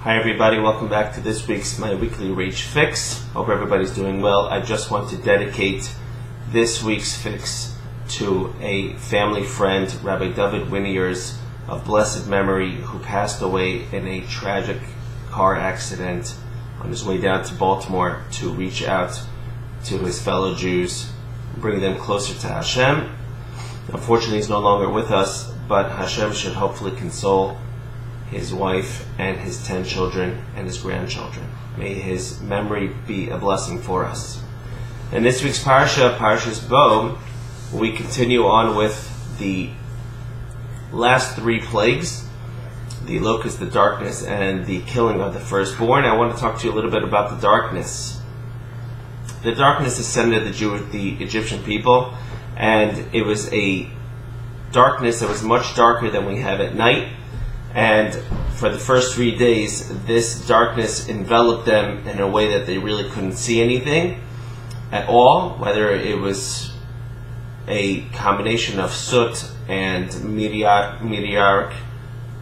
Hi everybody, welcome back to this week's My Weekly Raje Fix. Hope everybody's doing well. I just want to dedicate this week's fix to a family friend, Rabbi Dovid Winiarz, of blessed memory, who passed away in a tragic car accident on his way down to Baltimore to reach out to his fellow Jews, bring them closer to Hashem. Unfortunately, he's no longer with us, but Hashem should hopefully console his wife and his 10 children and his grandchildren. May his memory be a blessing for us. In this week's Parsha, Parshas Bo, we continue on with the last 3 plagues, the locust, the darkness, and the killing of the firstborn. I want to talk to you a little bit about the darkness. The darkness descended the Egyptian people, and it was a darkness that was much darker than we have at night. And for the first 3 days, this darkness enveloped them in a way that they really couldn't see anything at all, whether it was a combination of soot and meteoric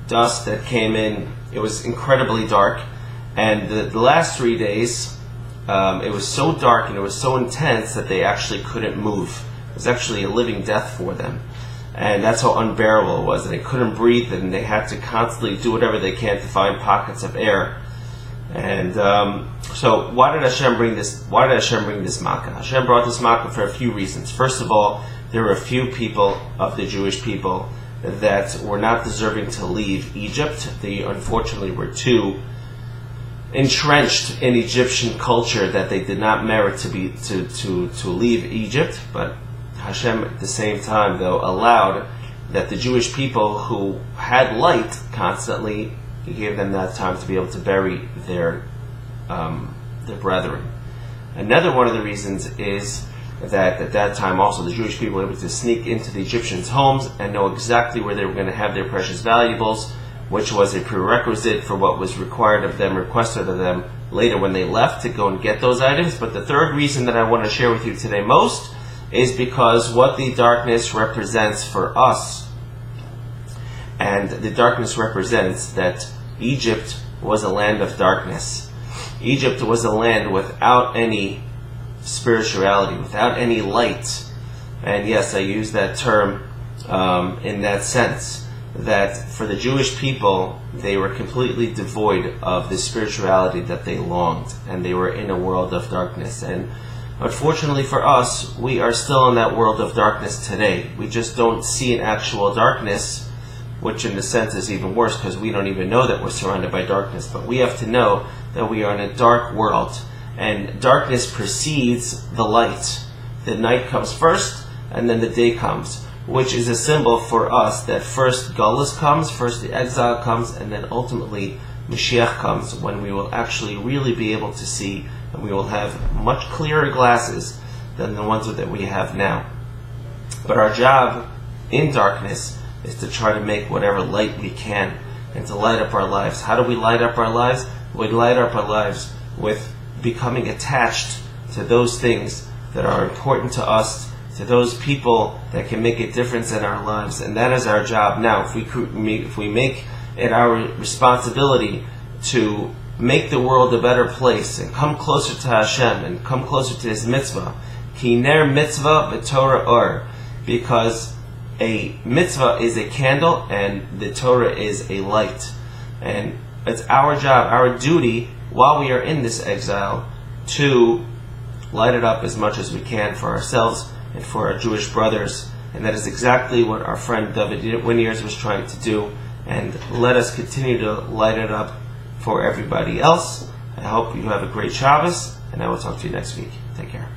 dust that came in. It was incredibly dark. And the last 3 days, it was so dark and it was so intense that they actually couldn't move. It was actually a living death for them. And that's how unbearable it was. And they couldn't breathe, and they had to constantly do whatever they can to find pockets of air. And so, why did Hashem bring this? Why did Hashem bring this makkah? Hashem brought this makkah for a few reasons. First of all, there were a few people of the Jewish people that were not deserving to leave Egypt. They unfortunately were too entrenched in Egyptian culture that they did not merit to leave Egypt. But Hashem, at the same time, though, allowed that the Jewish people who had light constantly, He gave them that time to be able to bury their brethren. Another one of the reasons is that at that time also the Jewish people were able to sneak into the Egyptians' homes and know exactly where they were going to have their precious valuables, which was a prerequisite for what was required of them, requested of them later when they left to go and get those items. But the third reason that I want to share with you today most is because what the darkness represents for us. And the darkness represents that Egypt was a land of darkness. Egypt was a land without any spirituality, without any light. And yes, I use that term in that sense, that for the Jewish people, they were completely devoid of the spirituality that they longed, and they were in a world of darkness. And unfortunately for us, we are still in that world of darkness today. We just don't see an actual darkness, which in a sense is even worse because we don't even know that we're surrounded by darkness. But we have to know that we are in a dark world, and darkness precedes the light. The night comes first, and then the day comes, which is a symbol for us that first Galus comes, first the exile comes, and then ultimately Mashiach comes, when we will actually really be able to see, and we will have much clearer glasses than the ones that we have now. But our job in darkness is to try to make whatever light we can and to light up our lives. How do we light up our lives? We light up our lives with becoming attached to those things that are important to us, to those people that can make a difference in our lives. And that is our job now. If we make it our responsibility to make the world a better place and come closer to Hashem and come closer to His mitzvah. Ki ner mitzvah v'Torah or. Because a mitzvah is a candle and the Torah is a light. And it's our job, our duty, while we are in this exile, to light it up as much as we can for ourselves and for our Jewish brothers. And that is exactly what our friend David Winiarz was trying to do. And let us continue to light it up for everybody else. I hope you have a great Shabbos, and I will talk to you next week. Take care.